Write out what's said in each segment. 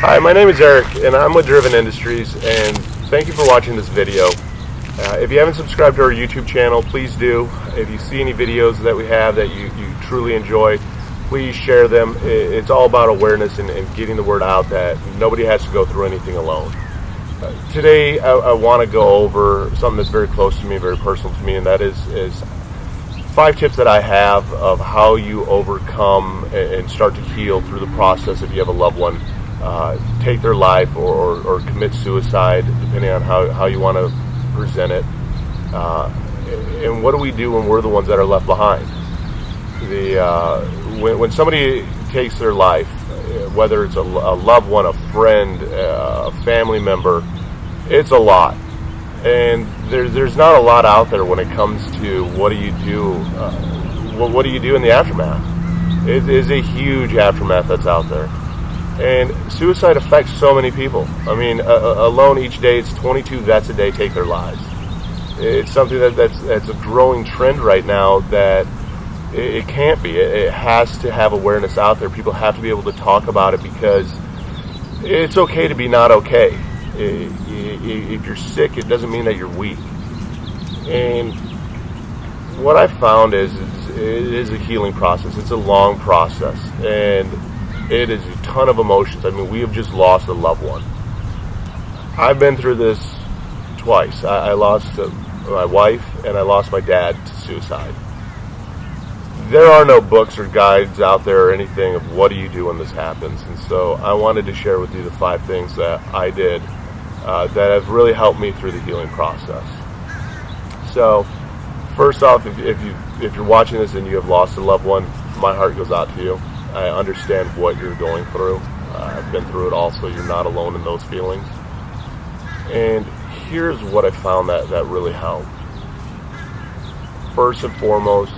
Hi, my name is Eric, and I'm with Driven Industries, and thank you for watching this video. If you haven't subscribed to our YouTube channel, please do. If you see any videos that we have that you truly enjoy, please share them. It's all about awareness and getting the word out that nobody has to go through anything alone. Today, I want to go over something that's very close to me, very personal to me, and that is 5 tips that I have of how you overcome and start to heal through the process if you have a loved one take their life or commit suicide, depending on how you want to present it. And what do we do when we're the ones that are left behind? When somebody takes their life, whether it's a loved one, a friend, a family member, it's a lot. And there's not a lot out there when it comes to what do you do in the aftermath. It is a huge aftermath that's out there. And suicide affects so many people. I mean, alone each day, it's 22 vets a day take their lives. It's something that's a growing trend right now that it can't be. It has to have awareness out there. People have to be able to talk about it because it's okay to be not okay. If you're sick, it doesn't mean that you're weak. And what I found is it is a healing process. It's a long process. And it is a ton of emotions. I mean, we have just lost a loved one. I've been through this twice. I lost my wife and I lost my dad to suicide. There are no books or guides out there or anything of what do you do when this happens. And so I wanted to share with you the 5 things that I did that have really helped me through the healing process. So first off, if you're watching this and you have lost a loved one, my heart goes out to you. I understand what you're going through. I've been through it also. You're not alone in those feelings. And here's what I found that really helped. First and foremost,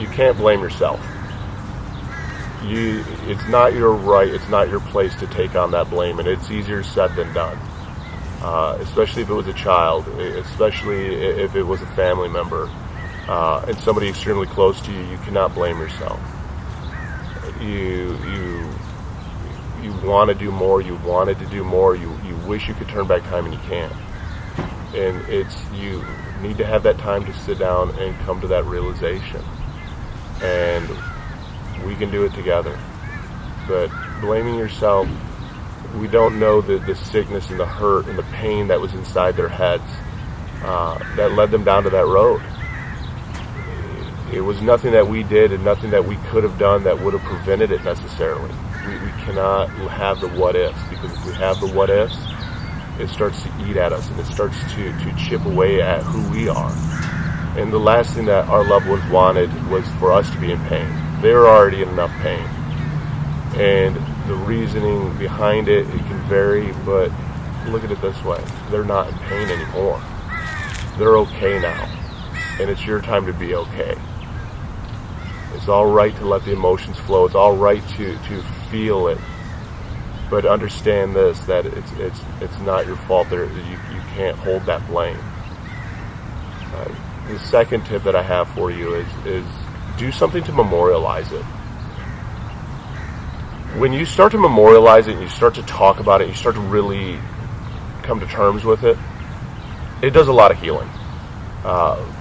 you can't blame yourself. It's not your right, it's not your place to take on that blame, and it's easier said than done. Especially if it was a child, especially if it was a family member, and somebody extremely close to you, you cannot blame yourself. You want to do more, you wanted to do more, you wish you could turn back time and you can't. And you need to have that time to sit down and come to that realization. And we can do it together. But blaming yourself, we don't know the sickness and the hurt and the pain that was inside their heads that led them down to that road. It was nothing that we did and nothing that we could have done that would have prevented it necessarily. We cannot have the what ifs, because if we have the what ifs, it starts to eat at us and it starts to chip away at who we are. And the last thing that our loved ones wanted was for us to be in pain. They were already in enough pain. And the reasoning behind it can vary, but look at it this way. They're not in pain anymore. They're okay now. And it's your time to be okay. It's all right to let the emotions flow. It's all right to feel it. But understand this, that it's not your fault. You can't hold that blame. The second tip that I have for you is do something to memorialize it. When you start to memorialize it and you start to talk about it, you start to really come to terms with it, it does a lot of healing.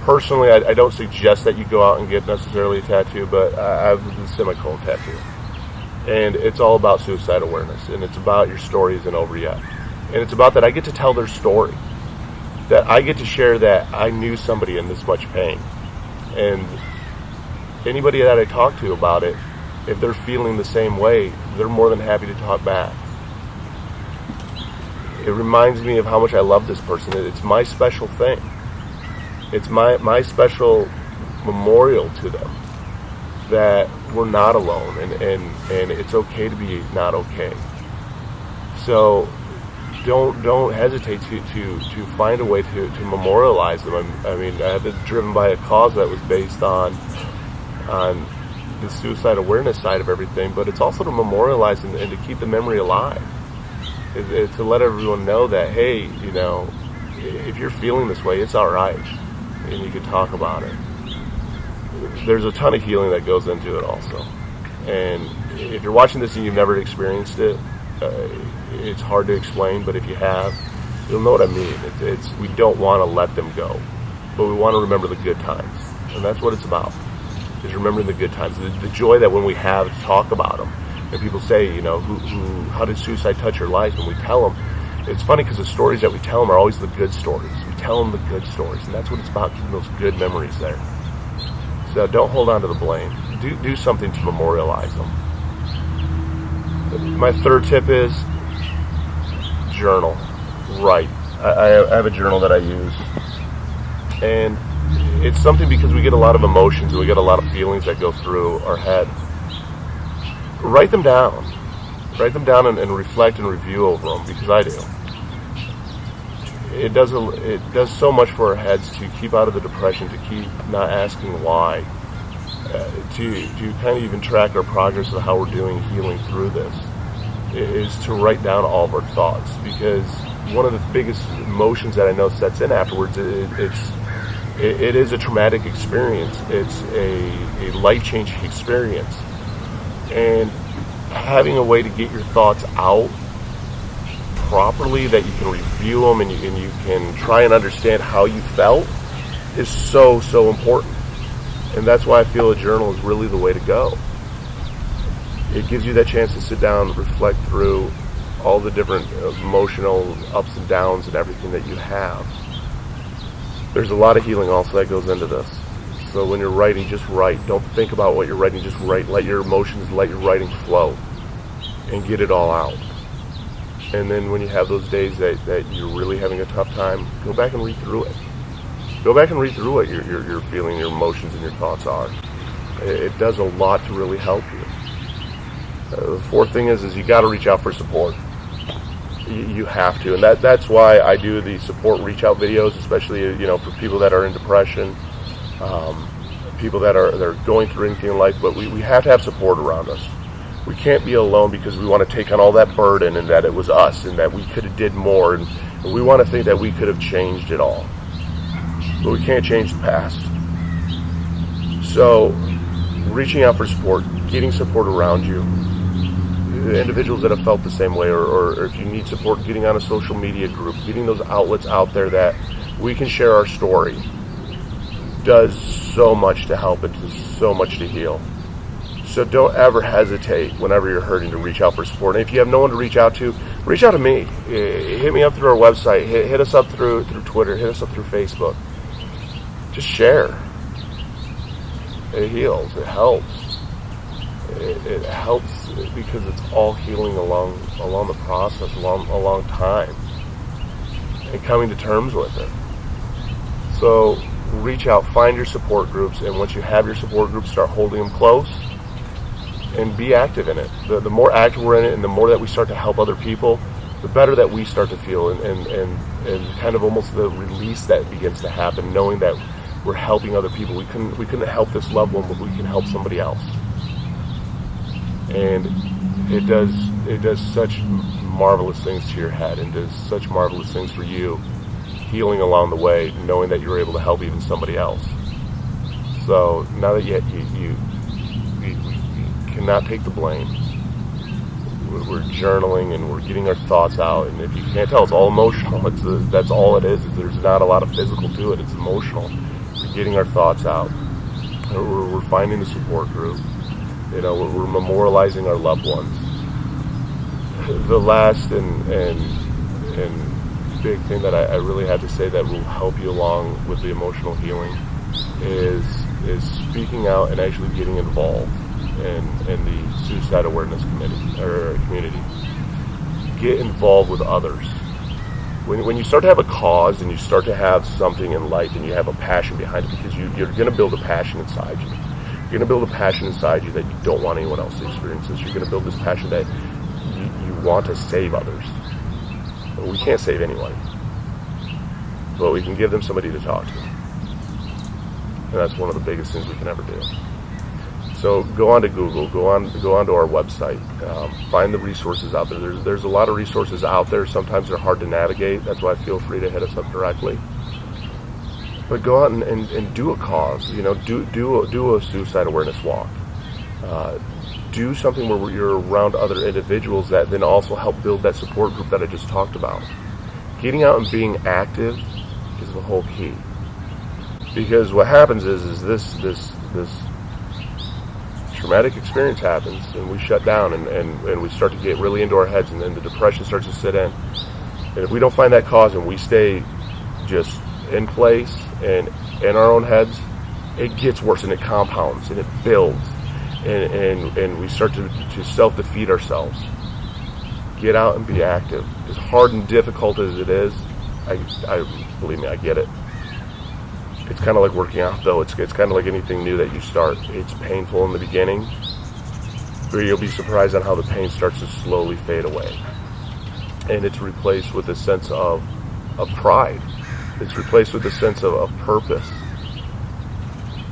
Personally, I don't suggest that you go out and get necessarily a tattoo, but I have the semicolon tattoo. And it's all about suicide awareness, and it's about your story isn't over yet. And it's about that I get to tell their story, that I get to share that I knew somebody in this much pain. And anybody that I talk to about it, if they're feeling the same way, they're more than happy to talk back. It reminds me of how much I love this person. It's my special thing. It's my special memorial to them that we're not alone, and it's okay to be not okay. So don't hesitate to find a way to memorialize them. I mean, I've been driven by a cause that was based on the suicide awareness side of everything, but it's also to memorialize and to keep the memory alive. It's to let everyone know that, hey, if you're feeling this way, it's all right. And you can talk about it. There's a ton of healing that goes into it also. And if you're watching this and you've never experienced it, It's hard to explain, but if you have, you'll know what I mean. We don't want to let them go, but we want to remember the good times, and that's what it's about, is remembering the good times, the joy that when we have to talk about them. And people say, how did suicide touch your life? And we tell them. It's funny because the stories that we tell them are always the good stories. We tell them the good stories, and that's what it's about, keeping those good memories there. So don't hold on to the blame. Do something to memorialize them. My third tip is journal. Write. I have a journal that I use, and it's something because we get a lot of emotions and we get a lot of feelings that go through our head. Write them down. Write them down and reflect and review over them, because I do. It does so much for our heads to keep out of the depression, to keep not asking why, to kind of even track our progress of how we're doing healing through this, is to write down all of our thoughts, because one of the biggest emotions that I know sets in afterwards, it is a traumatic experience. It's a life-changing experience. And having a way to get your thoughts out properly, that you can review them and you can try and understand how you felt, is so important. And that's why I feel a journal is really the way to go. It gives you that chance to sit down, reflect through all the different emotional ups and downs and everything that you have. There's a lot of healing also that goes into this. So when you're writing, just write. Don't think about what you're writing, just write. Let your emotions, let your writing flow, and get it all out. And then when you have those days that you're really having a tough time, go back and read through it. Go back and read through what you're feeling, your emotions and your thoughts are. It does a lot to really help you. The fourth thing is you got to reach out for support. You have to, and that's why I do the support reach out videos, especially for people that are in depression, people that are going through anything in life. But we have to have support around us. We can't be alone, because we want to take on all that burden and that it was us and that we could have did more, and we want to think that we could have changed it all. But we can't change the past. So reaching out for support, getting support around you, individuals that have felt the same way, or if you need support, getting on a social media group, getting those outlets out there that we can share our story, does so much to help and does so much to heal. So don't ever hesitate whenever you're hurting to reach out for support. And if you have no one to reach out to me. Hit me up through our website. Hit us up through Twitter. Hit us up through Facebook. Just share. It heals. It helps. It helps because it's all healing along the process, along time, and coming to terms with it. So reach out, find your support groups, and once you have your support groups, start holding them close and be active in it. The more active we're in it and the more that we start to help other people, the better that we start to feel, and kind of almost the release that begins to happen, knowing that we're helping other people. We couldn't help this loved one, but we can help somebody else. And it does such marvelous things to your head, and does such marvelous things for you, healing along the way, knowing that you're able to help even somebody else. So now that you cannot take the blame, we're journaling and we're getting our thoughts out. And if you can't tell, it's all emotional. That's all it is. There's not a lot of physical to it. It's emotional. We're getting our thoughts out. We're finding the support group. We're memorializing our loved ones. The last and big thing that I really have to say that will help you along with the emotional healing is speaking out and actually getting involved in the suicide awareness community. Get involved with others. When you start to have a cause and you start to have something in life and you have a passion behind it, because you're going to build a passion inside you. You're going to build a passion inside you that you don't want anyone else to experience this. You're going to build this passion that you want to save others. We can't save anyone, but we can give them somebody to talk to. And that's one of the biggest things we can ever do. So go on to Google, go on to our website, find the resources out there. There's a lot of resources out there. Sometimes they're hard to navigate. That's why feel free to hit us up directly. But go out and do a cause. Do a suicide awareness walk. Do something where you're around other individuals that then also help build that support group that I just talked about. Getting out and being active is the whole key. Because what happens is this traumatic experience happens, and we shut down, and we start to get really into our heads, and then the depression starts to sit in. And if we don't find that cause and we stay just in place and in our own heads, it gets worse, and it compounds, and it builds, and we start to self-defeat ourselves. Get out and be active. As hard and difficult as it is, I believe me, I get it. It's kind of like working out, though. It's kind of like anything new that you start. It's painful in the beginning, but you'll be surprised on how the pain starts to slowly fade away. And it's replaced with a sense of pride. It's replaced with a sense of purpose.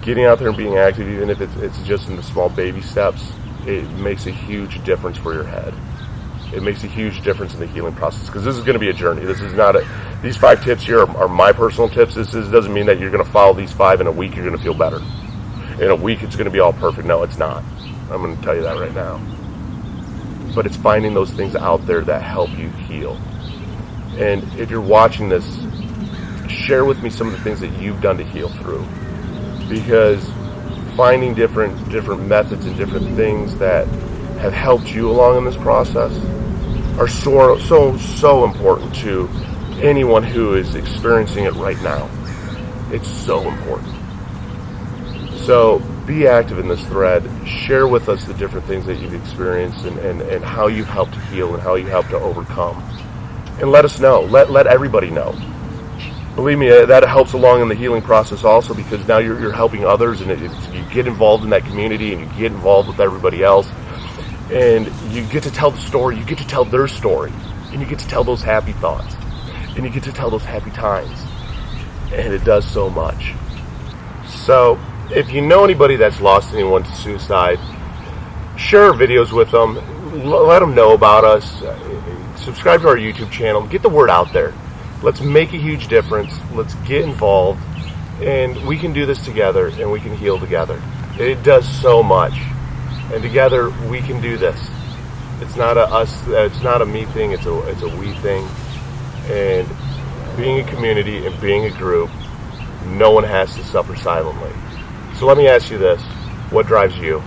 Getting out there and being active, even if it's just in the small baby steps, it makes a huge difference for your head. It makes a huge difference in the healing process, because this is going to be a journey. This is not these 5 tips here are my personal tips. This doesn't mean that you're going to follow these 5 in a week, you're going to feel better. In a week, it's going to be all perfect. No, it's not. I'm going to tell you that right now. But it's finding those things out there that help you heal. And if you're watching this, share with me some of the things that you've done to heal through. Because finding different methods and different things that have helped you along in this process are so important to anyone who is experiencing it right now. It's so important. So be active in this thread. Share with us the different things that you've experienced and how you've helped to heal and how you helped to overcome. And let us know. Let everybody know. Believe me, that helps along in the healing process also, because now you're helping others, and you get involved in that community, and you get involved with everybody else, and you get to tell the story, you get to tell their story, and you get to tell those happy thoughts, and you get to tell those happy times, and it does so much. So if you know anybody that's lost anyone to suicide, share our videos with them, let them know about us, subscribe to our YouTube channel, get the word out there. Let's make a huge difference. Let's get involved, and we can do this together, and we can heal together. It does so much, and together we can do this. It's not a us. It's not a me thing. It's a we thing. And being a community and being a group, no one has to suffer silently. So let me ask you this: what drives you?